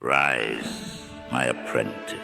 Rise, my apprentice.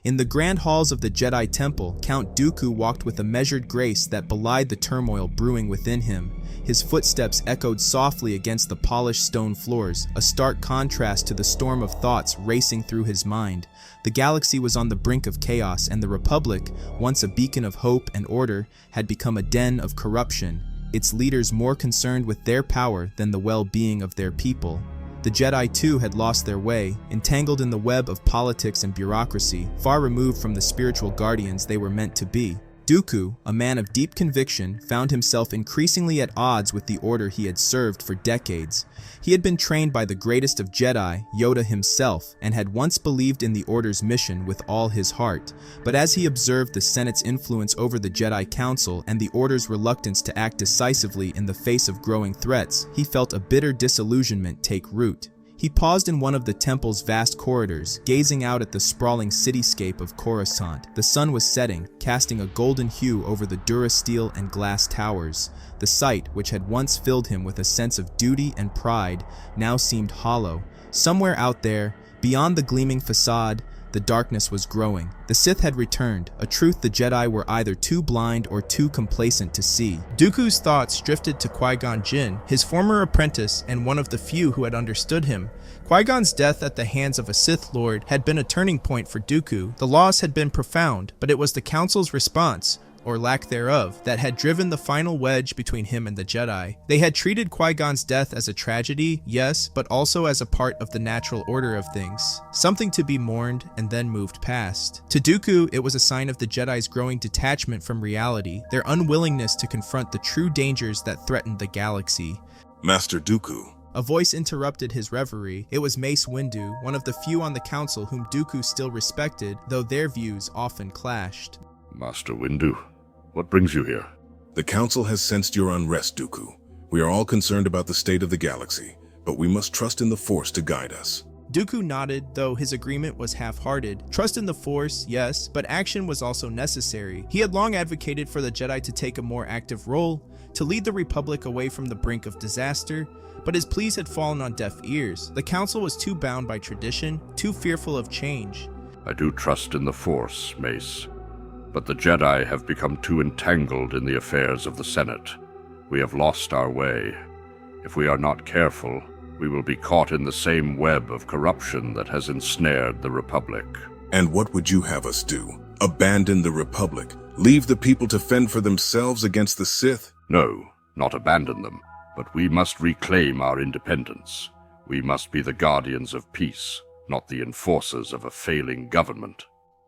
In the grand halls of the Jedi Temple, Count Dooku walked with a measured grace that belied the turmoil brewing within him. His footsteps echoed softly against the polished stone floors, a stark contrast to the storm of thoughts racing through his mind. The galaxy was on the brink of chaos, and the Republic, once a beacon of hope and order, had become a den of corruption, its leaders more concerned with their power than the well-being of their people. The Jedi, too, had lost their way, entangled in the web of politics and bureaucracy, far removed from the spiritual guardians they were meant to be. Dooku, a man of deep conviction, found himself increasingly at odds with the order he had served for decades. He had been trained by the greatest of Jedi, Yoda himself, and had once believed in the Order's mission with all his heart. But as he observed the Senate's influence over the Jedi Council and the Order's reluctance to act decisively in the face of growing threats, he felt a bitter disillusionment take root. He paused in one of the temple's vast corridors, gazing out at the sprawling cityscape of Coruscant. The sun was setting, casting a golden hue over the durasteel and glass towers. The sight, which had once filled him with a sense of duty and pride, now seemed hollow. Somewhere out there, beyond the gleaming facade, the darkness was growing. The Sith had returned, a truth the Jedi were either too blind or too complacent to see. Dooku's thoughts drifted to Qui-Gon Jinn, his former apprentice and one of the few who had understood him. Qui-Gon's death at the hands of a Sith Lord had been a turning point for Dooku. The loss had been profound, but it was the Council's response, or lack thereof, that had driven the final wedge between him and the Jedi. They had treated Qui-Gon's death as a tragedy, yes, but also as a part of the natural order of things, something to be mourned and then moved past. To Dooku, it was a sign of the Jedi's growing detachment from reality, their unwillingness to confront the true dangers that threatened the galaxy. Master Dooku. A voice interrupted his reverie. It was Mace Windu, one of the few on the council whom Dooku still respected, though their views often clashed. Master Windu, what brings you here? The Council has sensed your unrest, Dooku. We are all concerned about the state of the galaxy, but we must trust in the Force to guide us. Dooku nodded, though his agreement was half-hearted. Trust in the Force, yes, but action was also necessary. He had long advocated for the Jedi to take a more active role, to lead the Republic away from the brink of disaster, but his pleas had fallen on deaf ears. The Council was too bound by tradition, too fearful of change. I do trust in the Force, Mace, but the Jedi have become too entangled in the affairs of the Senate. We have lost our way. If we are not careful, we will be caught in the same web of corruption that has ensnared the Republic. And what would you have us do? Abandon the Republic? Leave the people to fend for themselves against the Sith? No, not abandon them, but we must reclaim our independence. We must be the guardians of peace, not the enforcers of a failing government.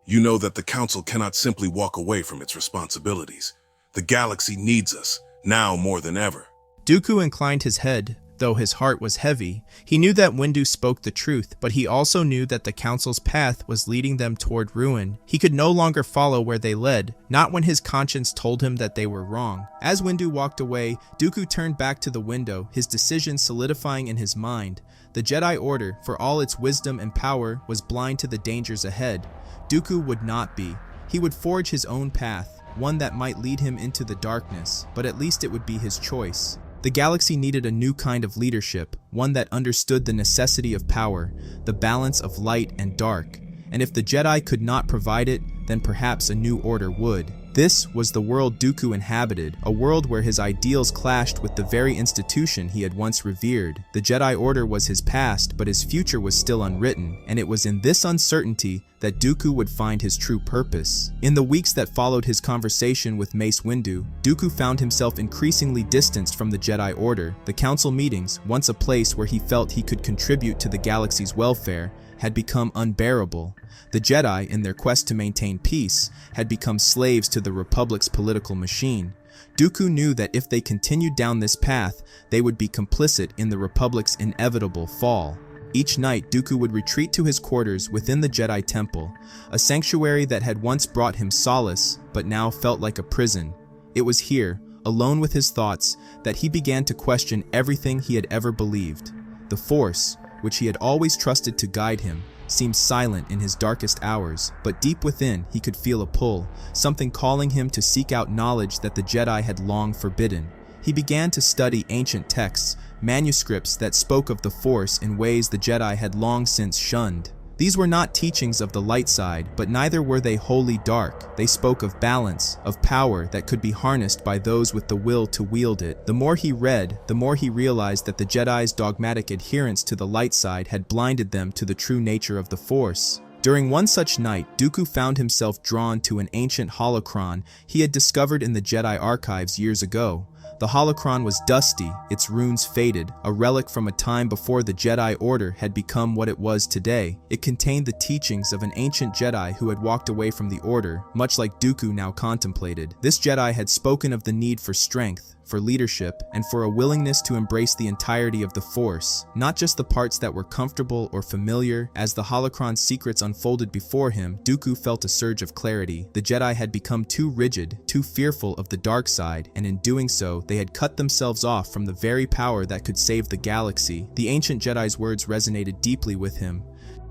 You know that the Council cannot simply walk away from its responsibilities. The galaxy needs us, now more than ever. Dooku inclined his head, though his heart was heavy. He knew that Windu spoke the truth, but he also knew that the Council's path was leading them toward ruin. He could no longer follow where they led, not when his conscience told him that they were wrong. As Windu walked away, Dooku turned back to the window, his decision solidifying in his mind. The Jedi Order, for all its wisdom and power, was blind to the dangers ahead. Dooku would not be. He would forge his own path, one that might lead him into the darkness, but at least it would be his choice. The galaxy needed a new kind of leadership, one that understood the necessity of power, the balance of light and dark, and if the Jedi could not provide it, then perhaps a new order would. This was the world Dooku inhabited, a world where his ideals clashed with the very institution he had once revered. The Jedi Order was his past, but his future was still unwritten, and it was in this uncertainty that Dooku would find his true purpose. In the weeks that followed his conversation with Mace Windu, Dooku found himself increasingly distanced from the Jedi Order. The Council meetings, once a place where he felt he could contribute to the galaxy's welfare, had become unbearable. The Jedi, in their quest to maintain peace, had become slaves to the Republic's political machine. Dooku knew that if they continued down this path, they would be complicit in the Republic's inevitable fall. Each night, Dooku would retreat to his quarters within the Jedi Temple, a sanctuary that had once brought him solace, but now felt like a prison. It was here, alone with his thoughts, that he began to question everything he had ever believed. The Force, which he had always trusted to guide him, seemed silent in his darkest hours, but deep within he could feel a pull, something calling him to seek out knowledge that the Jedi had long forbidden. He began to study ancient texts, manuscripts that spoke of the Force in ways the Jedi had long since shunned. These were not teachings of the light side, but neither were they wholly dark. They spoke of balance, of power that could be harnessed by those with the will to wield it. The more he read, the more he realized that the Jedi's dogmatic adherence to the light side had blinded them to the true nature of the Force. During one such night, Dooku found himself drawn to an ancient holocron he had discovered in the Jedi archives years ago. The holocron was dusty, its runes faded, a relic from a time before the Jedi Order had become what it was today. It contained the teachings of an ancient Jedi who had walked away from the Order, much like Dooku now contemplated. This Jedi had spoken of the need for strength, for leadership, and for a willingness to embrace the entirety of the Force, not just the parts that were comfortable or familiar. As the holocron's secrets unfolded before him, Dooku felt a surge of clarity. The Jedi had become too rigid, too fearful of the dark side, and in doing so, they had cut themselves off from the very power that could save the galaxy. The ancient Jedi's words resonated deeply with him.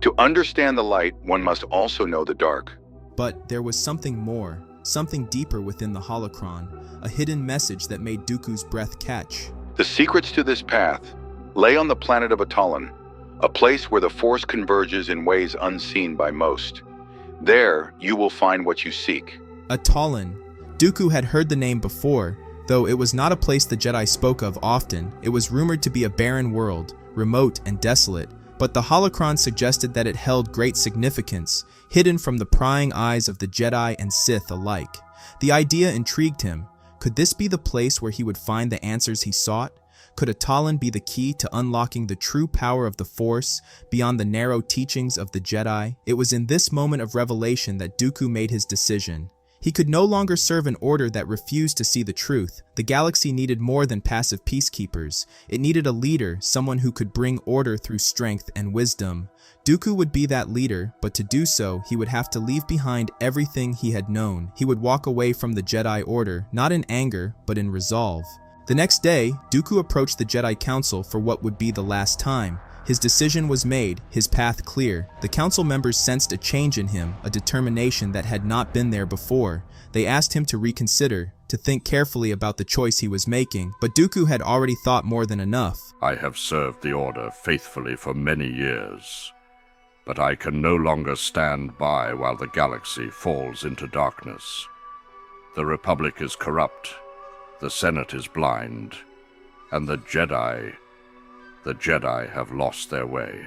To understand the light, one must also know the dark. But there was something more, something deeper within the holocron, a hidden message that made Dooku's breath catch. The secrets to this path lay on the planet of Atallan, a place where the Force converges in ways unseen by most. There, you will find what you seek. Atallan. Dooku had heard the name before, though it was not a place the Jedi spoke of often. It was rumored to be a barren world, remote and desolate, but the holocron suggested that it held great significance, hidden from the prying eyes of the Jedi and Sith alike. The idea intrigued him. Could this be the place where he would find the answers he sought? Could Atallan be the key to unlocking the true power of the Force beyond the narrow teachings of the Jedi? It was in this moment of revelation that Dooku made his decision. He could no longer serve an order that refused to see the truth. The galaxy needed more than passive peacekeepers. It needed a leader, someone who could bring order through strength and wisdom. Dooku would be that leader, but to do so, he would have to leave behind everything he had known. He would walk away from the Jedi Order, not in anger, but in resolve. The next day, Dooku approached the Jedi Council for what would be the last time. His decision was made, his path clear. The council members sensed a change in him, a determination that had not been there before. They asked him to reconsider, to think carefully about the choice he was making, but Dooku had already thought more than enough. I have served the Order faithfully for many years, but I can no longer stand by while the galaxy falls into darkness. The Republic is corrupt, the Senate is blind, and the Jedi have lost their way.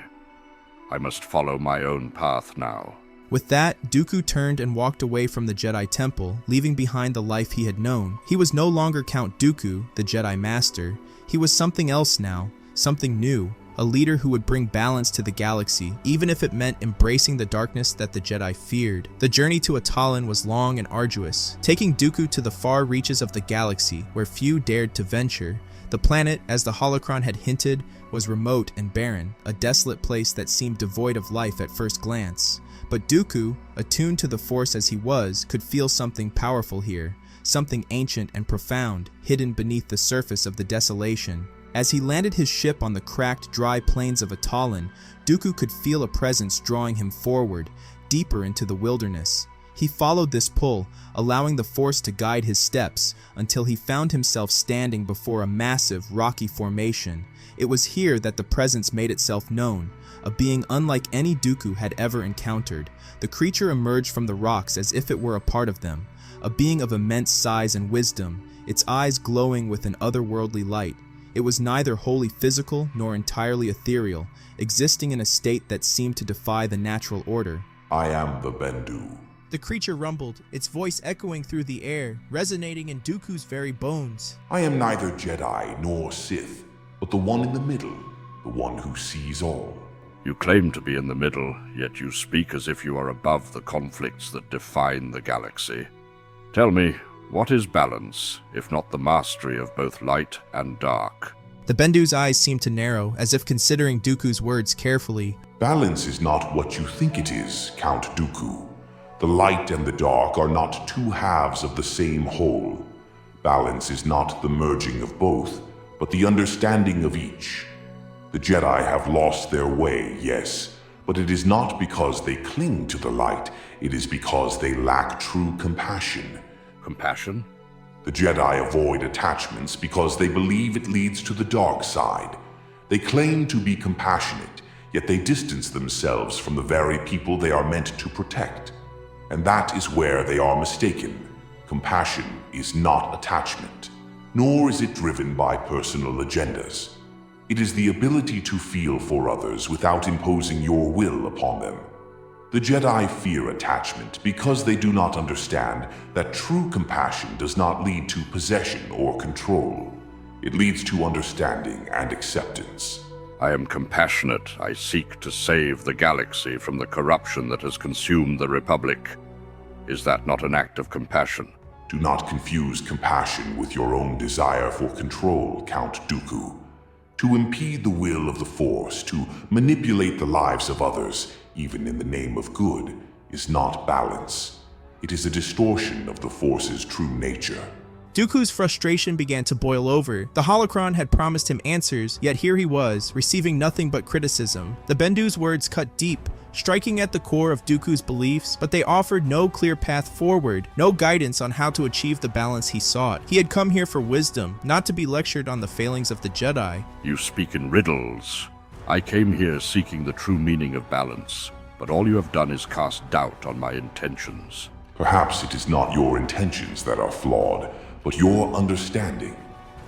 I must follow my own path now. With that, Dooku turned and walked away from the Jedi Temple, leaving behind the life he had known. He was no longer Count Dooku, the Jedi Master. He was something else now, something new, a leader who would bring balance to the galaxy, even if it meant embracing the darkness that the Jedi feared. The journey to Atallan was long and arduous, taking Dooku to the far reaches of the galaxy, where few dared to venture. The planet, as the holocron had hinted, was remote and barren, a desolate place that seemed devoid of life at first glance. But Dooku, attuned to the Force as he was, could feel something powerful here, something ancient and profound, hidden beneath the surface of the desolation. As he landed his ship on the cracked, dry plains of Atallan, Dooku could feel a presence drawing him forward, deeper into the wilderness. He followed this pull, allowing the Force to guide his steps, until he found himself standing before a massive, rocky formation. It was here that the presence made itself known, a being unlike any Dooku had ever encountered. The creature emerged from the rocks as if it were a part of them, a being of immense size and wisdom, its eyes glowing with an otherworldly light. It was neither wholly physical nor entirely ethereal, existing in a state that seemed to defy the natural order. I am the Bendu. The creature rumbled, its voice echoing through the air, resonating in Dooku's very bones. I am neither Jedi nor Sith, but the one in the middle, the one who sees all. You claim to be in the middle, yet you speak as if you are above the conflicts that define the galaxy. Tell me, what is balance, if not the mastery of both light and dark? The Bendu's eyes seemed to narrow, as if considering Dooku's words carefully. Balance is not what you think it is, Count Dooku. The light and the dark are not two halves of the same whole. Balance is not the merging of both, but the understanding of each. The Jedi have lost their way, yes, but it is not because they cling to the light, it is because they lack true compassion. Compassion? The The Jedi avoid attachments because they believe it leads to the dark side. They claim to be compassionate, yet they distance themselves from the very people they are meant to protect. And that is where they are mistaken. Compassion is not attachment, nor is it driven by personal agendas. It is the ability to feel for others without imposing your will upon them. The Jedi fear attachment because they do not understand that true compassion does not lead to possession or control. It leads to understanding and acceptance. I am compassionate. I seek to save the galaxy from the corruption that has consumed the Republic. Is that not an act of compassion? Do not confuse compassion with your own desire for control, Count Dooku. To impede the will of the Force, to manipulate the lives of others, even in the name of good, is not balance. It is a distortion of the Force's true nature. Dooku's frustration began to boil over. The holocron had promised him answers, yet here he was, receiving nothing but criticism. The Bendu's words cut deep, striking at the core of Dooku's beliefs, but they offered no clear path forward, no guidance on how to achieve the balance he sought. He had come here for wisdom, not to be lectured on the failings of the Jedi. You speak in riddles. I came here seeking the true meaning of balance, but all you have done is cast doubt on my intentions. Perhaps it is not your intentions that are flawed, but your understanding.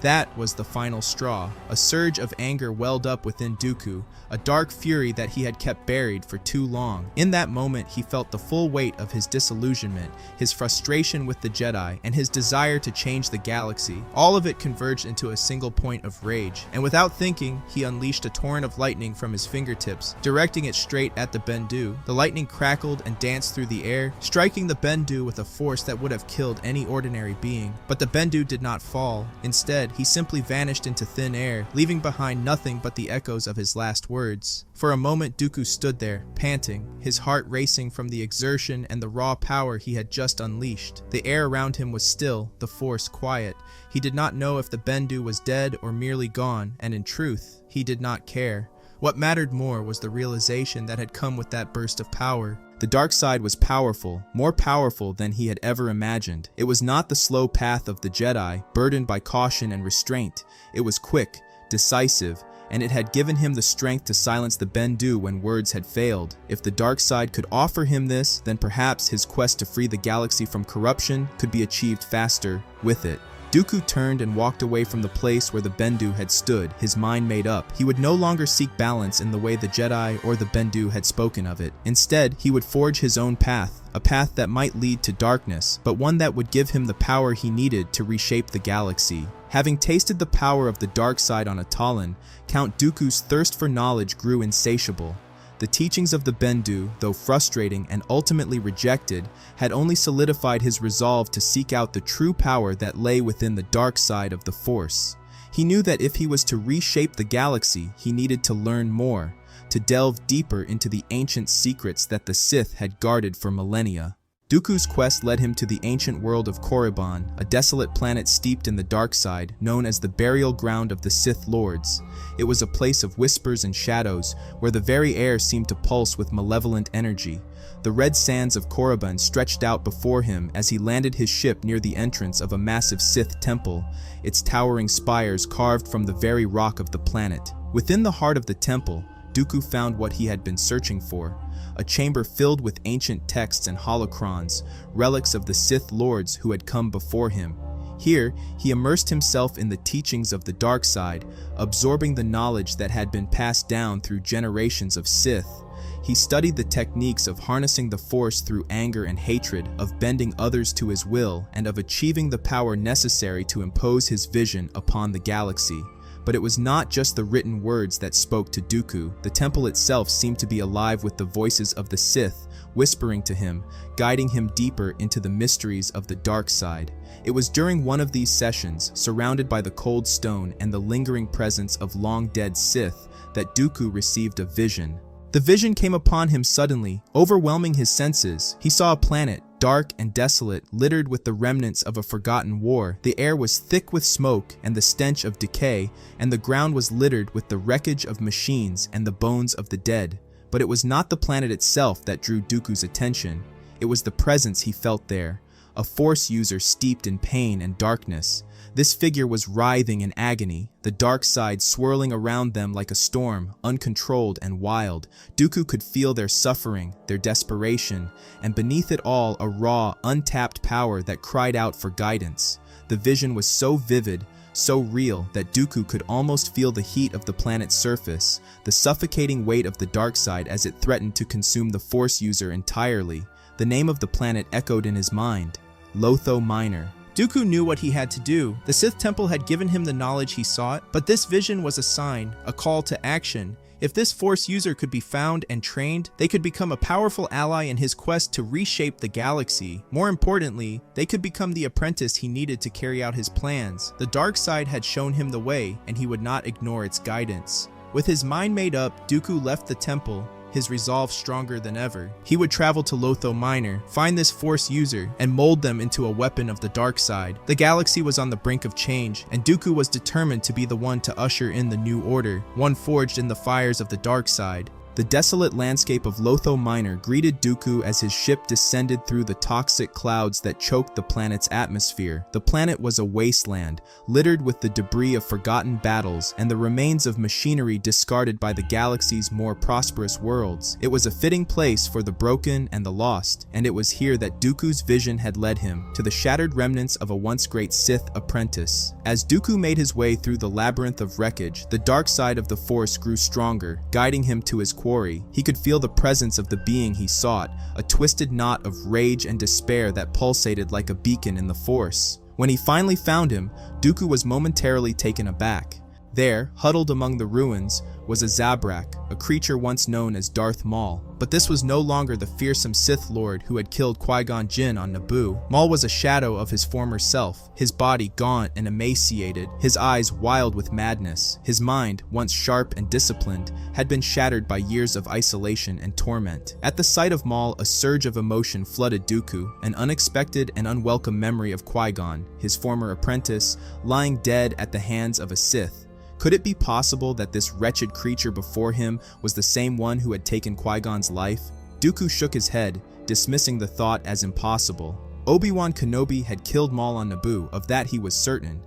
That was the final straw. A surge of anger welled up within Dooku, a dark fury that he had kept buried for too long. In that moment, he felt the full weight of his disillusionment, his frustration with the Jedi, and his desire to change the galaxy. All of it converged into a single point of rage, and without thinking, he unleashed a torrent of lightning from his fingertips, directing it straight at the Bendu. The lightning crackled and danced through the air, striking the Bendu with a force that would have killed any ordinary being. But the Bendu did not fall. Instead, he simply vanished into thin air, leaving behind nothing but the echoes of his last words. For a moment, Dooku stood there, panting, his heart racing from the exertion and the raw power he had just unleashed. The air around him was still, the Force quiet. He did not know if the Bendu was dead or merely gone, and in truth, he did not care. What mattered more was the realization that had come with that burst of power. The dark side was powerful, more powerful than he had ever imagined. It was not the slow path of the Jedi, burdened by caution and restraint. It was quick, decisive, and it had given him the strength to silence the Bendu when words had failed. If the dark side could offer him this, then perhaps his quest to free the galaxy from corruption could be achieved faster with it. Dooku turned and walked away from the place where the Bendu had stood, his mind made up. He would no longer seek balance in the way the Jedi or the Bendu had spoken of it. Instead, he would forge his own path, a path that might lead to darkness, but one that would give him the power he needed to reshape the galaxy. Having tasted the power of the dark side on Atollon, Count Dooku's thirst for knowledge grew insatiable. The teachings of the Bendu, though frustrating and ultimately rejected, had only solidified his resolve to seek out the true power that lay within the dark side of the Force. He knew that if he was to reshape the galaxy, he needed to learn more, to delve deeper into the ancient secrets that the Sith had guarded for millennia. Dooku's quest led him to the ancient world of Korriban, a desolate planet steeped in the dark side, known as the burial ground of the Sith Lords. It was a place of whispers and shadows, where the very air seemed to pulse with malevolent energy. The red sands of Korriban stretched out before him as he landed his ship near the entrance of a massive Sith temple, its towering spires carved from the very rock of the planet. Within the heart of the temple, Dooku found what he had been searching for. A chamber filled with ancient texts and holocrons, relics of the Sith Lords who had come before him. Here, he immersed himself in the teachings of the dark side, absorbing the knowledge that had been passed down through generations of Sith. He studied the techniques of harnessing the Force through anger and hatred, of bending others to his will, and of achieving the power necessary to impose his vision upon the galaxy. But it was not just the written words that spoke to Dooku. The temple itself seemed to be alive with the voices of the Sith, whispering to him, guiding him deeper into the mysteries of the dark side. It was during one of these sessions, surrounded by the cold stone and the lingering presence of long-dead Sith, that Dooku received a vision. The vision came upon him suddenly, overwhelming his senses. He saw a planet, dark and desolate, littered with the remnants of a forgotten war. The air was thick with smoke and the stench of decay, and the ground was littered with the wreckage of machines and the bones of the dead. But it was not the planet itself that drew Dooku's attention. It was the presence he felt there, a a Force user steeped in pain and darkness. This figure was writhing in agony, the dark side swirling around them like a storm, uncontrolled and wild. Dooku could feel their suffering, their desperation, and beneath it all a raw, untapped power that cried out for guidance. The vision was so vivid, so real, that Dooku could almost feel the heat of the planet's surface, the suffocating weight of the dark side as it threatened to consume the Force user entirely. The name of the planet echoed in his mind: Lotho Minor. Dooku knew what he had to do. The Sith Temple had given him the knowledge he sought, but this vision was a sign, a call to action. If this Force user could be found and trained, they could become a powerful ally in his quest to reshape the galaxy. More importantly, they could become the apprentice he needed to carry out his plans. The dark side had shown him the way, and he would not ignore its guidance. With his mind made up, Dooku left the temple, his resolve stronger than ever. He would travel to Lotho Minor, find this Force user, and mold them into a weapon of the dark side. The galaxy was on the brink of change, and Dooku was determined to be the one to usher in the new order, one forged in the fires of the dark side. The desolate landscape of Lotho Minor greeted Dooku as his ship descended through the toxic clouds that choked the planet's atmosphere. The planet was a wasteland, littered with the debris of forgotten battles and the remains of machinery discarded by the galaxy's more prosperous worlds. It was a fitting place for the broken and the lost, and it was here that Dooku's vision had led him, to the shattered remnants of a once great Sith apprentice. As Dooku made his way through the labyrinth of wreckage, the dark side of the Force grew stronger, guiding him to his quarry. He could feel the presence of the being he sought, a twisted knot of rage and despair that pulsated like a beacon in the Force. When he finally found him, Dooku was momentarily taken aback. There, huddled among the ruins, was a Zabrak, a creature once known as Darth Maul. But this was no longer the fearsome Sith Lord who had killed Qui-Gon Jinn on Naboo. Maul was a shadow of his former self, his body gaunt and emaciated, his eyes wild with madness. His mind, once sharp and disciplined, had been shattered by years of isolation and torment. At the sight of Maul, a surge of emotion flooded Dooku, an unexpected and unwelcome memory of Qui-Gon, his former apprentice, lying dead at the hands of a Sith. Could it be possible that this wretched creature before him was the same one who had taken Qui-Gon's life? Dooku shook his head, dismissing the thought as impossible. Obi-Wan Kenobi had killed Maul on Naboo, of that he was certain.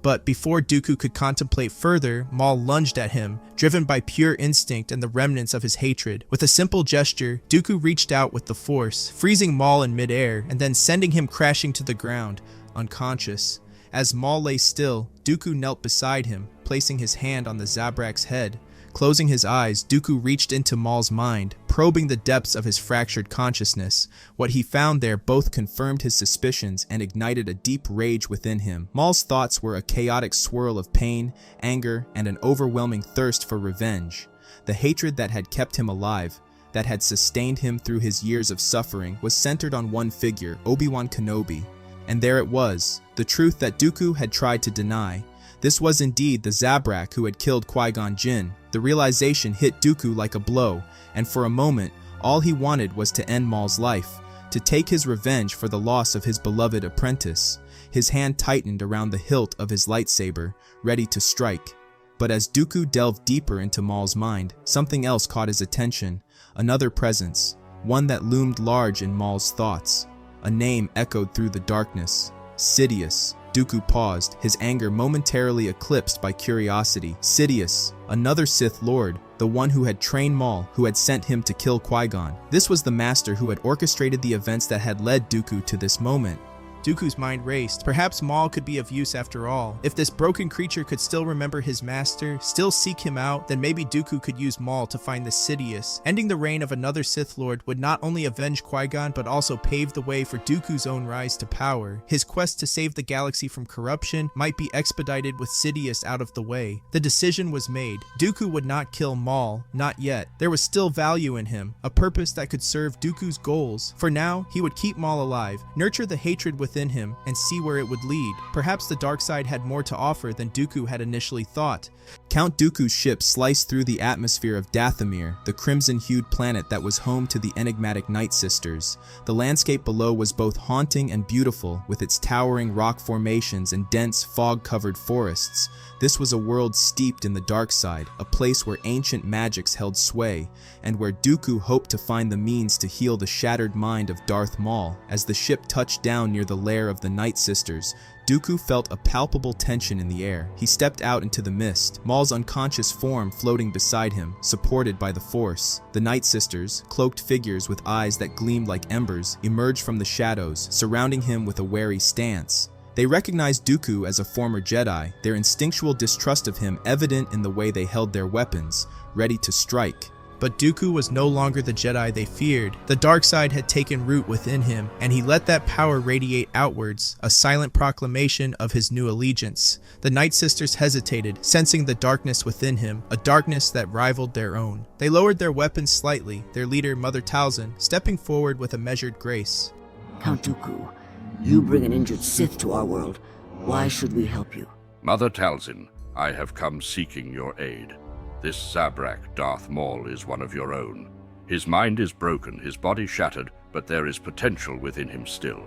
But before Dooku could contemplate further, Maul lunged at him, driven by pure instinct and the remnants of his hatred. With a simple gesture, Dooku reached out with the Force, freezing Maul in midair and then sending him crashing to the ground, unconscious. As Maul lay still, Dooku knelt beside him, placing his hand on the Zabrak's head. Closing his eyes, Dooku reached into Maul's mind, probing the depths of his fractured consciousness. What he found there both confirmed his suspicions and ignited a deep rage within him. Maul's thoughts were a chaotic swirl of pain, anger, and an overwhelming thirst for revenge. The hatred that had kept him alive, that had sustained him through his years of suffering, was centered on one figure, Obi-Wan Kenobi. And there it was, the truth that Dooku had tried to deny. This was indeed the Zabrak who had killed Qui-Gon Jinn. The realization hit Dooku like a blow, and for a moment, all he wanted was to end Maul's life, to take his revenge for the loss of his beloved apprentice. His hand tightened around the hilt of his lightsaber, ready to strike. But as Dooku delved deeper into Maul's mind, something else caught his attention, another presence, one that loomed large in Maul's thoughts. A name echoed through the darkness: Sidious. Dooku paused, his anger momentarily eclipsed by curiosity. Sidious, another Sith Lord, the one who had trained Maul, who had sent him to kill Qui-Gon. This was the master who had orchestrated the events that had led Dooku to this moment. Dooku's mind raced. Perhaps Maul could be of use after all. If this broken creature could still remember his master, still seek him out, then maybe Dooku could use Maul to find the Sidious. Ending the reign of another Sith Lord would not only avenge Qui-Gon, but also pave the way for Dooku's own rise to power. His quest to save the galaxy from corruption might be expedited with Sidious out of the way. The decision was made. Dooku would not kill Maul, not yet. There was still value in him, a purpose that could serve Dooku's goals. For now, he would keep Maul alive, nurture the hatred within him, and see where it would lead. Perhaps the dark side had more to offer than Dooku had initially thought. Count Dooku's ship sliced through the atmosphere of Dathomir, the crimson-hued planet that was home to the enigmatic Night Sisters. The landscape below was both haunting and beautiful, with its towering rock formations and dense, fog-covered forests. This was a world steeped in the dark side, a place where ancient magics held sway, and where Dooku hoped to find the means to heal the shattered mind of Darth Maul. As the ship touched down near the lair of the Night Sisters, Dooku felt a palpable tension in the air. He stepped out into the mist, Maul's unconscious form floating beside him, supported by the Force. The Night Sisters, cloaked figures with eyes that gleamed like embers, emerged from the shadows, surrounding him with a wary stance. They recognized Dooku as a former Jedi, their instinctual distrust of him evident in the way they held their weapons, ready to strike. But Dooku was no longer the Jedi they feared. The dark side had taken root within him, and he let that power radiate outwards, a silent proclamation of his new allegiance. The Night Sisters hesitated, sensing the darkness within him, a darkness that rivaled their own. They lowered their weapons slightly, their leader, Mother Talzin, stepping forward with a measured grace. Count Dooku, you bring an injured Sith to our world. Why should we help you? Mother Talzin, I have come seeking your aid. This Zabrak, Darth Maul, is one of your own. His mind is broken, his body shattered, but there is potential within him still.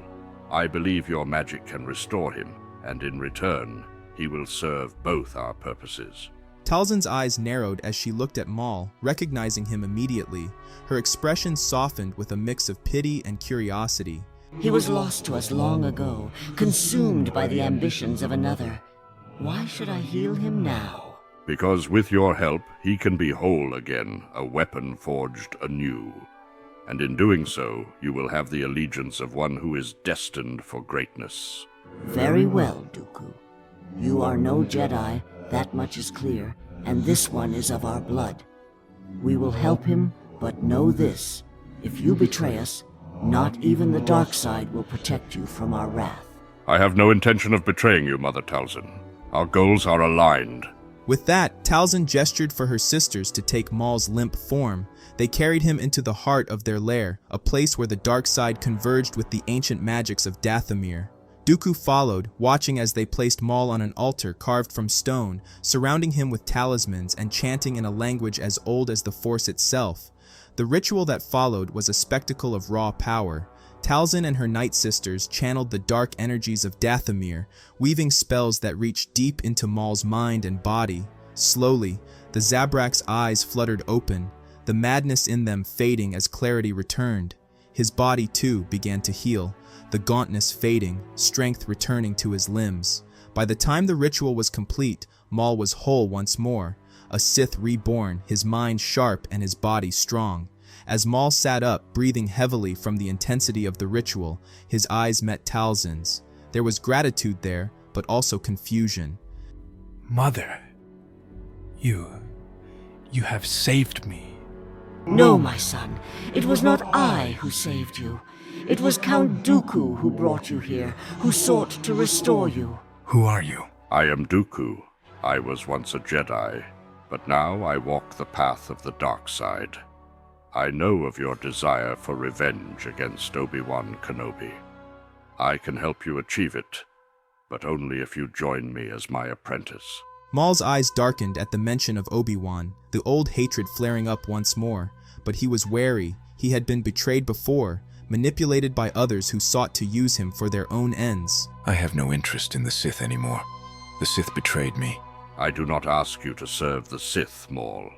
I believe your magic can restore him, and in return, he will serve both our purposes. Talzin's eyes narrowed as she looked at Maul, recognizing him immediately. Her expression softened with a mix of pity and curiosity. He was lost to us long ago, consumed by the ambitions of another. Why should I heal him now? Because with your help, he can be whole again, a weapon forged anew. And in doing so, you will have the allegiance of one who is destined for greatness. Very well, Dooku. You are no Jedi, that much is clear, and this one is of our blood. We will help him, but know this. If you betray us, not even the dark side will protect you from our wrath. I have no intention of betraying you, Mother Talzin. Our goals are aligned. With that, Talzin gestured for her sisters to take Maul's limp form. They carried him into the heart of their lair, a place where the dark side converged with the ancient magics of Dathomir. Dooku followed, watching as they placed Maul on an altar carved from stone, surrounding him with talismans and chanting in a language as old as the Force itself. The ritual that followed was a spectacle of raw power. Talzin and her Night Sisters channeled the dark energies of Dathomir, weaving spells that reached deep into Maul's mind and body. Slowly, the Zabrak's eyes fluttered open, the madness in them fading as clarity returned. His body, too, began to heal, the gauntness fading, strength returning to his limbs. By the time the ritual was complete, Maul was whole once more, a Sith reborn, his mind sharp and his body strong. As Maul sat up, breathing heavily from the intensity of the ritual, his eyes met Talzin's. There was gratitude there, but also confusion. Mother, you have saved me. No, my son, it was not I who saved you. It was Count Dooku who brought you here, who sought to restore you. Who are you? I am Dooku. I was once a Jedi, but now I walk the path of the dark side. I know of your desire for revenge against Obi-Wan Kenobi. I can help you achieve it, but only if you join me as my apprentice. Maul's eyes darkened at the mention of Obi-Wan, the old hatred flaring up once more. But he was wary. He had been betrayed before, manipulated by others who sought to use him for their own ends. I have no interest in the Sith anymore. The Sith betrayed me. I do not ask you to serve the Sith, Maul.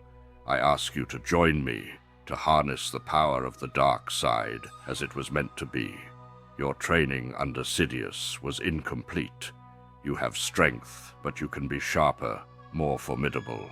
I ask you to join me, to harness the power of the dark side as it was meant to be. Your training under Sidious was incomplete. You have strength, but you can be sharper, more formidable.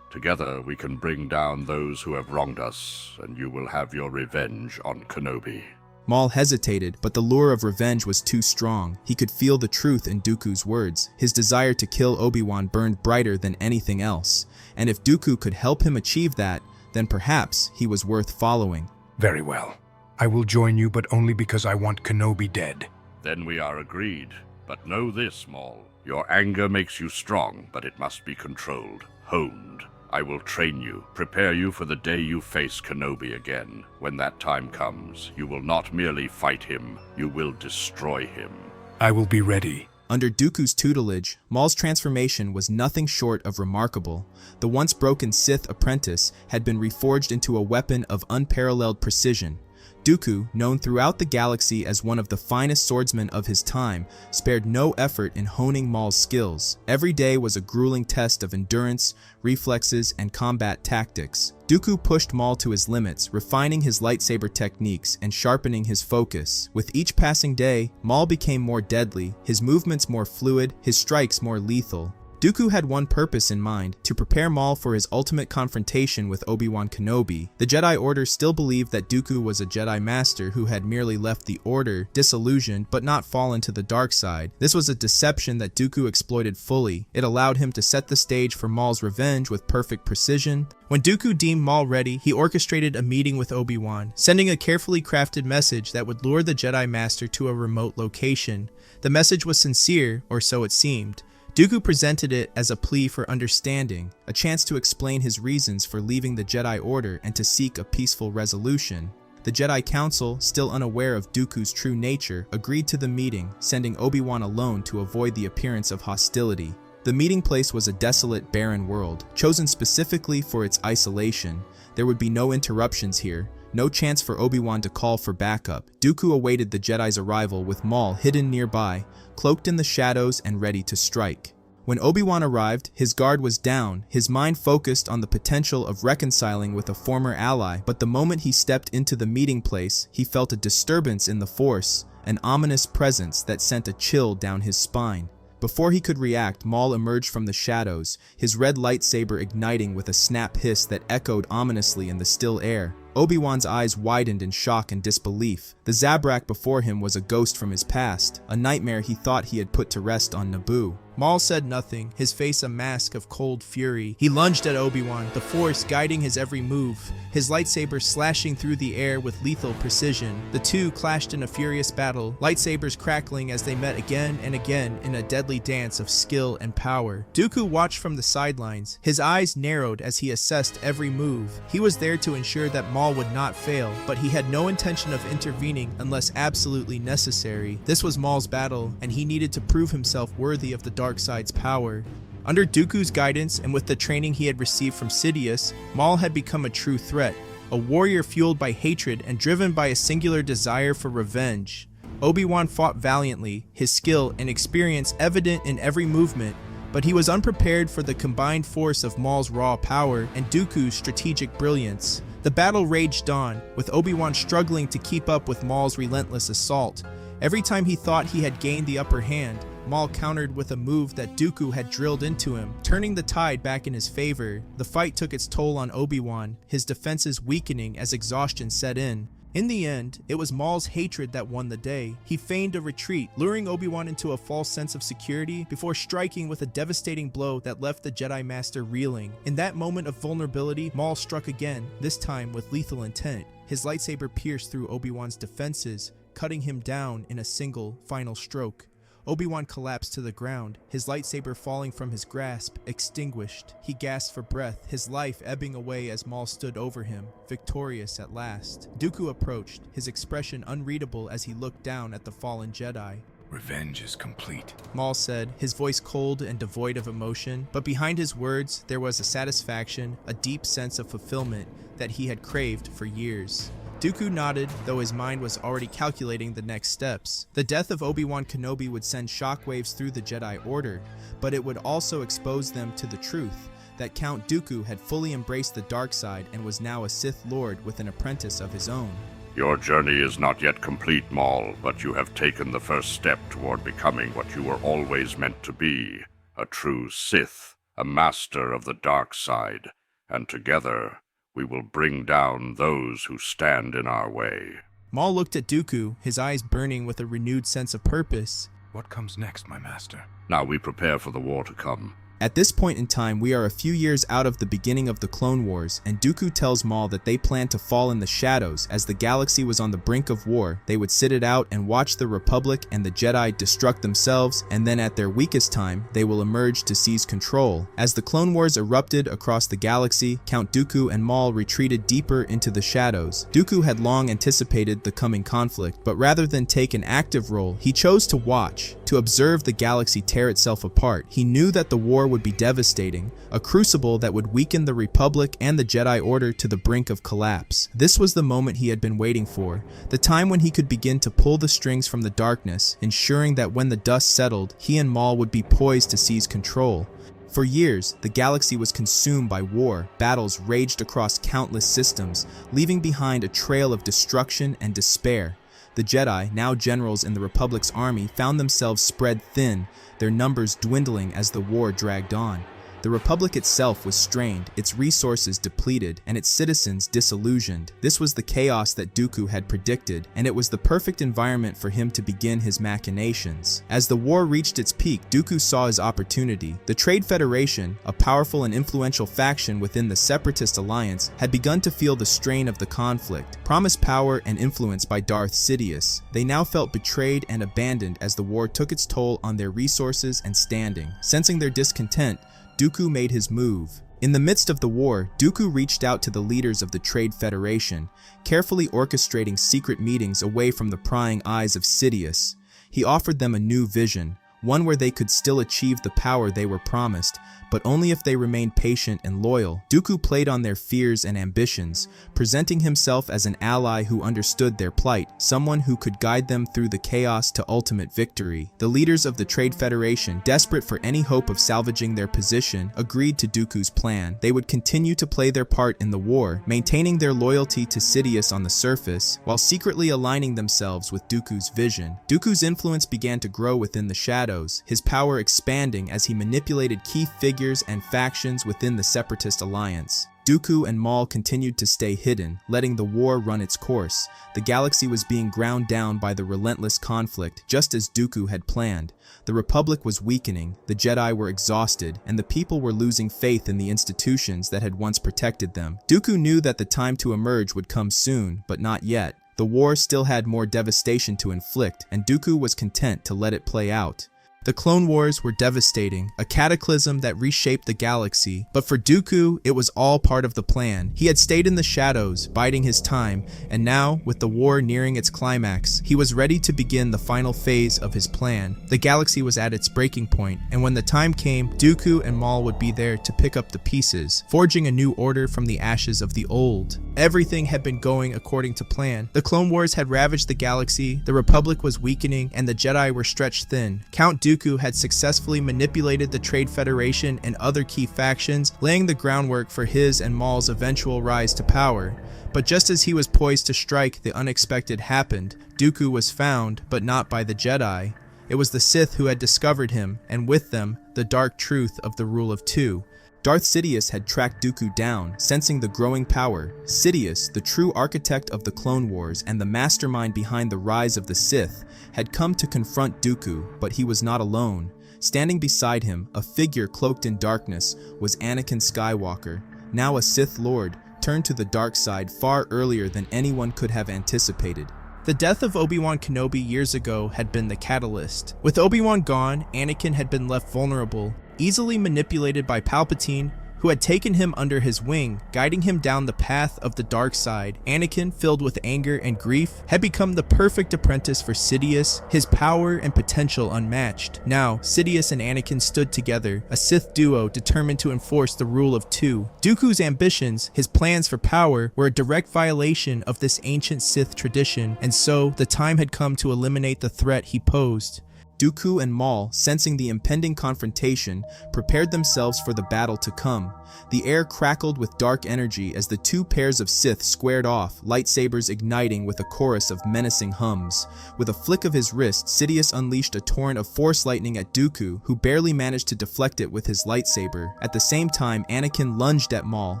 Together we can bring down those who have wronged us, and you will have your revenge on Kenobi. Maul hesitated, but the lure of revenge was too strong. He could feel the truth in Dooku's words. His desire to kill Obi-Wan burned brighter than anything else, and if Dooku could help him achieve that, then perhaps he was worth following. Very well. I will join you, but only because I want Kenobi dead. Then we are agreed. But know this, Maul. Your anger makes you strong, but it must be controlled, honed. I will train you, prepare you for the day you face Kenobi again. When that time comes, you will not merely fight him, you will destroy him. I will be ready. Under Dooku's tutelage, Maul's transformation was nothing short of remarkable. The once broken Sith apprentice had been reforged into a weapon of unparalleled precision. Dooku, known throughout the galaxy as one of the finest swordsmen of his time, spared no effort in honing Maul's skills. Every day was a grueling test of endurance, reflexes, and combat tactics. Dooku pushed Maul to his limits, refining his lightsaber techniques and sharpening his focus. With each passing day, Maul became more deadly, his movements more fluid, his strikes more lethal. Dooku had one purpose in mind, to prepare Maul for his ultimate confrontation with Obi-Wan Kenobi. The Jedi Order still believed that Dooku was a Jedi Master who had merely left the Order, disillusioned, but not fallen to the dark side. This was a deception that Dooku exploited fully. It allowed him to set the stage for Maul's revenge with perfect precision. When Dooku deemed Maul ready, he orchestrated a meeting with Obi-Wan, sending a carefully crafted message that would lure the Jedi Master to a remote location. The message was sincere, or so it seemed. Dooku presented it as a plea for understanding, a chance to explain his reasons for leaving the Jedi Order and to seek a peaceful resolution. The Jedi Council, still unaware of Dooku's true nature, agreed to the meeting, sending Obi-Wan alone to avoid the appearance of hostility. The meeting place was a desolate, barren world, chosen specifically for its isolation. There would be no interruptions here, no chance for Obi-Wan to call for backup. Dooku awaited the Jedi's arrival with Maul hidden nearby, cloaked in the shadows and ready to strike. When Obi-Wan arrived, his guard was down, his mind focused on the potential of reconciling with a former ally, but the moment he stepped into the meeting place, he felt a disturbance in the Force, an ominous presence that sent a chill down his spine. Before he could react, Maul emerged from the shadows, his red lightsaber igniting with a snap hiss that echoed ominously in the still air. Obi-Wan's eyes widened in shock and disbelief. The Zabrak before him was a ghost from his past, a nightmare he thought he had put to rest on Naboo. Maul said nothing, his face a mask of cold fury. He lunged at Obi-Wan, the Force guiding his every move, his lightsaber slashing through the air with lethal precision. The two clashed in a furious battle, lightsabers crackling as they met again and again in a deadly dance of skill and power. Dooku watched from the sidelines, his eyes narrowed as he assessed every move. He was there to ensure that Maul would not fail, but he had no intention of intervening unless absolutely necessary. This was Maul's battle, and he needed to prove himself worthy of the dark side's power. Under Dooku's guidance and with the training he had received from Sidious, Maul had become a true threat, a warrior fueled by hatred and driven by a singular desire for revenge. Obi-Wan fought valiantly, his skill and experience evident in every movement, but he was unprepared for the combined force of Maul's raw power and Dooku's strategic brilliance. The battle raged on, with Obi-Wan struggling to keep up with Maul's relentless assault. Every time he thought he had gained the upper hand, Maul countered with a move that Dooku had drilled into him, turning the tide back in his favor. The fight took its toll on Obi-Wan, his defenses weakening as exhaustion set in. In the end, it was Maul's hatred that won the day. He feigned a retreat, luring Obi-Wan into a false sense of security before striking with a devastating blow that left the Jedi Master reeling. In that moment of vulnerability, Maul struck again, this time with lethal intent. His lightsaber pierced through Obi-Wan's defenses, cutting him down in a single, final stroke. Obi-Wan collapsed to the ground, his lightsaber falling from his grasp, extinguished. He gasped for breath, his life ebbing away as Maul stood over him, victorious at last. Dooku approached, his expression unreadable as he looked down at the fallen Jedi. Revenge is complete, Maul said, his voice cold and devoid of emotion, but behind his words there was a satisfaction, a deep sense of fulfillment that he had craved for years. Dooku nodded, though his mind was already calculating the next steps. The death of Obi-Wan Kenobi would send shockwaves through the Jedi Order, but it would also expose them to the truth, that Count Dooku had fully embraced the dark side and was now a Sith Lord with an apprentice of his own. Your journey is not yet complete, Maul, but you have taken the first step toward becoming what you were always meant to be, a true Sith, a master of the dark side, and together we will bring down those who stand in our way. Maul looked at Dooku, his eyes burning with a renewed sense of purpose. What comes next, my master? Now we prepare for the war to come. At this point in time, we are a few years out of the beginning of the Clone Wars, and Dooku tells Maul that they plan to fall in the shadows. As the galaxy was on the brink of war, they would sit it out and watch the Republic and the Jedi destruct themselves, and then at their weakest time, they will emerge to seize control. As the Clone Wars erupted across the galaxy, Count Dooku and Maul retreated deeper into the shadows. Dooku had long anticipated the coming conflict, but rather than take an active role, he chose to watch, to observe the galaxy tear itself apart. He knew that the war would be devastating, a crucible that would weaken the Republic and the Jedi Order to the brink of collapse. This was the moment he had been waiting for, the time when he could begin to pull the strings from the darkness, ensuring that when the dust settled, he and Maul would be poised to seize control. For years, the galaxy was consumed by war. Battles raged across countless systems, leaving behind a trail of destruction and despair. The Jedi, now generals in the Republic's army, found themselves spread thin, their numbers dwindling as the war dragged on. The Republic itself was strained, its resources depleted, and its citizens disillusioned. This was the chaos that Dooku had predicted, and it was the perfect environment for him to begin his machinations. As the war reached its peak, Dooku saw his opportunity. The Trade Federation, a powerful and influential faction within the Separatist Alliance, had begun to feel the strain of the conflict. Promised power and influence by Darth Sidious, they now felt betrayed and abandoned as the war took its toll on their resources and standing. Sensing their discontent, Dooku made his move. In the midst of the war, Dooku reached out to the leaders of the Trade Federation, carefully orchestrating secret meetings away from the prying eyes of Sidious. He offered them a new vision, one where they could still achieve the power they were promised, but only if they remained patient and loyal. Dooku played on their fears and ambitions, presenting himself as an ally who understood their plight, someone who could guide them through the chaos to ultimate victory. The leaders of the Trade Federation, desperate for any hope of salvaging their position, agreed to Dooku's plan. They would continue to play their part in the war, maintaining their loyalty to Sidious on the surface, while secretly aligning themselves with Dooku's vision. Dooku's influence began to grow within the shadows, his power expanding as he manipulated key figures and factions within the Separatist Alliance. Dooku and Maul continued to stay hidden, letting the war run its course. The galaxy was being ground down by the relentless conflict, just as Dooku had planned. The Republic was weakening, the Jedi were exhausted, and the people were losing faith in the institutions that had once protected them. Dooku knew that the time to emerge would come soon, but not yet. The war still had more devastation to inflict, and Dooku was content to let it play out. The Clone Wars were devastating, a cataclysm that reshaped the galaxy, but for Dooku, it was all part of the plan. He had stayed in the shadows, biding his time, and now, with the war nearing its climax, he was ready to begin the final phase of his plan. The galaxy was at its breaking point, and when the time came, Dooku and Maul would be there to pick up the pieces, forging a new order from the ashes of the old. Everything had been going according to plan. The Clone Wars had ravaged the galaxy, the Republic was weakening, and the Jedi were stretched thin. Count Dooku had successfully manipulated the Trade Federation and other key factions, laying the groundwork for his and Maul's eventual rise to power. But just as he was poised to strike, the unexpected happened. Dooku was found, but not by the Jedi. It was the Sith who had discovered him, and with them, the dark truth of the Rule of Two. Darth Sidious had tracked Dooku down, sensing the growing power. Sidious, the true architect of the Clone Wars and the mastermind behind the rise of the Sith, had come to confront Dooku, but he was not alone. Standing beside him, a figure cloaked in darkness, was Anakin Skywalker, now a Sith Lord, turned to the dark side far earlier than anyone could have anticipated. The death of Obi-Wan Kenobi years ago had been the catalyst. With Obi-Wan gone, Anakin had been left vulnerable, easily manipulated by Palpatine, who had taken him under his wing, guiding him down the path of the dark side. Anakin, filled with anger and grief, had become the perfect apprentice for Sidious, his power and potential unmatched. Now, Sidious and Anakin stood together, a Sith duo determined to enforce the Rule of Two. Dooku's ambitions, his plans for power, were a direct violation of this ancient Sith tradition, and so the time had come to eliminate the threat he posed. Dooku and Maul, sensing the impending confrontation, prepared themselves for the battle to come. The air crackled with dark energy as the two pairs of Sith squared off, lightsabers igniting with a chorus of menacing hums. With a flick of his wrist, Sidious unleashed a torrent of force lightning at Dooku, who barely managed to deflect it with his lightsaber. At the same time, Anakin lunged at Maul,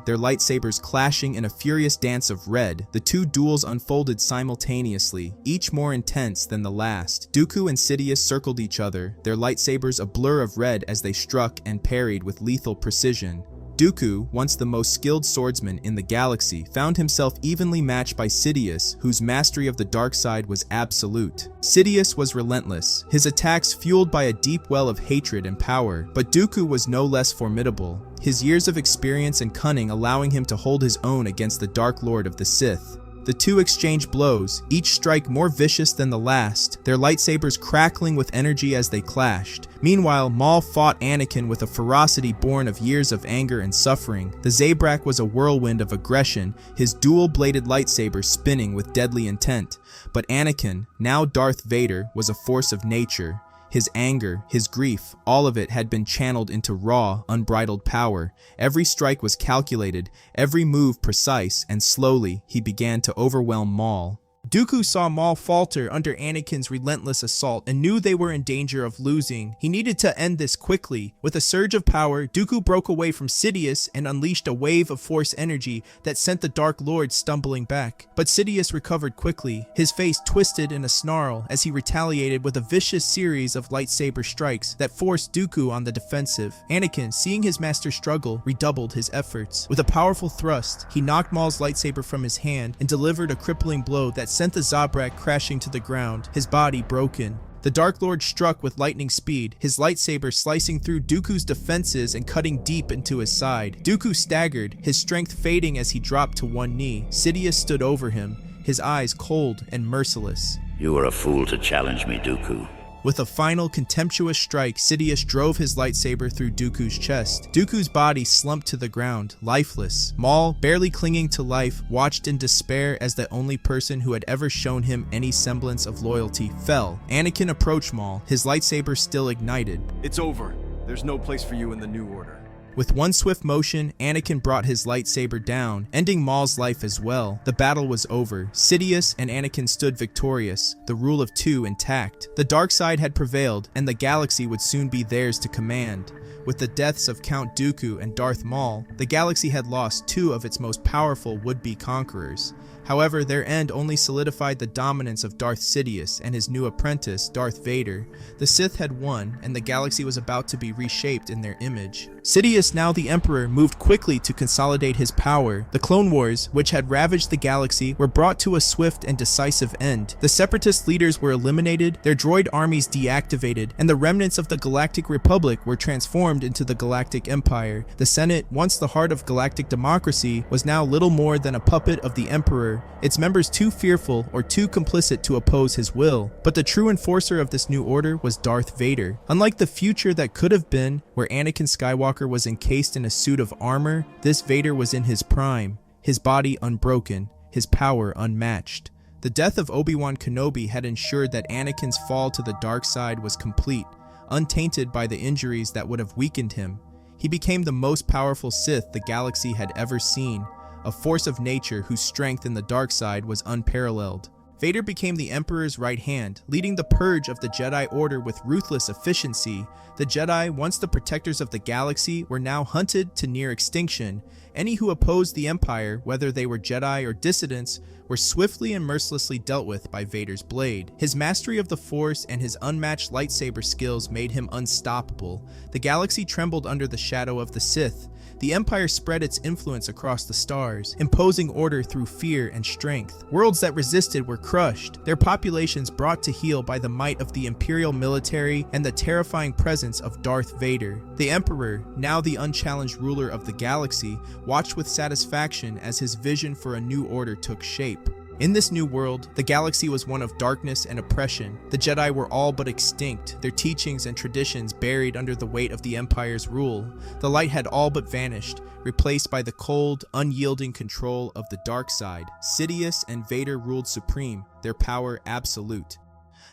their lightsabers clashing in a furious dance of red. The two duels unfolded simultaneously, each more intense than the last. Dooku and Sidious circled circled each other, their lightsabers a blur of red as they struck and parried with lethal precision. Dooku, once the most skilled swordsman in the galaxy, found himself evenly matched by Sidious, whose mastery of the dark side was absolute. Sidious was relentless, his attacks fueled by a deep well of hatred and power, but Dooku was no less formidable, his years of experience and cunning allowing him to hold his own against the Dark Lord of the Sith. The two exchanged blows, each strike more vicious than the last, their lightsabers crackling with energy as they clashed. Meanwhile, Maul fought Anakin with a ferocity born of years of anger and suffering. The Zabrak was a whirlwind of aggression, his dual-bladed lightsaber spinning with deadly intent. But Anakin, now Darth Vader, was a force of nature. His anger, his grief, all of it had been channeled into raw, unbridled power. Every strike was calculated, every move precise, and slowly he began to overwhelm Maul. Dooku saw Maul falter under Anakin's relentless assault and knew they were in danger of losing. He needed to end this quickly. With a surge of power, Dooku broke away from Sidious and unleashed a wave of force energy that sent the Dark Lord stumbling back. But Sidious recovered quickly, his face twisted in a snarl as he retaliated with a vicious series of lightsaber strikes that forced Dooku on the defensive. Anakin, seeing his master struggle, redoubled his efforts. With a powerful thrust, he knocked Maul's lightsaber from his hand and delivered a crippling blow that sent the Zabrak crashing to the ground, his body broken. The Dark Lord struck with lightning speed, his lightsaber slicing through Dooku's defenses and cutting deep into his side. Dooku staggered, his strength fading as he dropped to one knee. Sidious stood over him, his eyes cold and merciless. You were a fool to challenge me, Dooku. With a final contemptuous strike, Sidious drove his lightsaber through Dooku's chest. Dooku's body slumped to the ground, lifeless. Maul, barely clinging to life, watched in despair as the only person who had ever shown him any semblance of loyalty fell. Anakin approached Maul, his lightsaber still ignited. It's over. There's no place for you in the New Order. With one swift motion, Anakin brought his lightsaber down, ending Maul's life as well. The battle was over. Sidious and Anakin stood victorious, the rule of two intact. The dark side had prevailed, and the galaxy would soon be theirs to command. With the deaths of Count Dooku and Darth Maul, the galaxy had lost two of its most powerful would-be conquerors. However, their end only solidified the dominance of Darth Sidious and his new apprentice, Darth Vader. The Sith had won, and the galaxy was about to be reshaped in their image. Sidious, now the Emperor, moved quickly to consolidate his power. The Clone Wars, which had ravaged the galaxy, were brought to a swift and decisive end. The Separatist leaders were eliminated, their droid armies deactivated, and the remnants of the Galactic Republic were transformed into the Galactic Empire. The Senate, once the heart of galactic democracy, was now little more than a puppet of the Emperor, its members too fearful or too complicit to oppose his will. But the true enforcer of this new order was Darth Vader. Unlike the future that could have been, where Anakin Skywalker was encased in a suit of armor, this Vader was in his prime, his body unbroken, his power unmatched. The death of Obi-Wan Kenobi had ensured that Anakin's fall to the dark side was complete, untainted by the injuries that would have weakened him. He became the most powerful Sith the galaxy had ever seen, a force of nature whose strength in the dark side was unparalleled. Vader became the Emperor's right hand, leading the purge of the Jedi Order with ruthless efficiency. The Jedi, once the protectors of the galaxy, were now hunted to near extinction. Any who opposed the Empire, whether they were Jedi or dissidents, were swiftly and mercilessly dealt with by Vader's blade. His mastery of the Force and his unmatched lightsaber skills made him unstoppable. The galaxy trembled under the shadow of the Sith. The Empire spread its influence across the stars, imposing order through fear and strength. Worlds that resisted were crushed, their populations brought to heel by the might of the Imperial military and the terrifying presence of Darth Vader. The Emperor, now the unchallenged ruler of the galaxy, watched with satisfaction as his vision for a new order took shape. In this new world, the galaxy was one of darkness and oppression. The Jedi were all but extinct, their teachings and traditions buried under the weight of the Empire's rule. The light had all but vanished, replaced by the cold, unyielding control of the dark side. Sidious and Vader ruled supreme, their power absolute.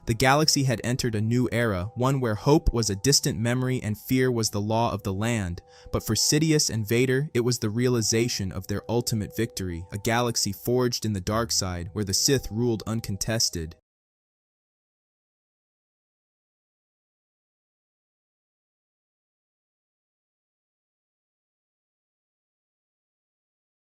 The galaxy had entered a new era, one where hope was a distant memory and fear was the law of the land. But for Sidious and Vader, it was the realization of their ultimate victory, a galaxy forged in the dark side, where the Sith ruled uncontested.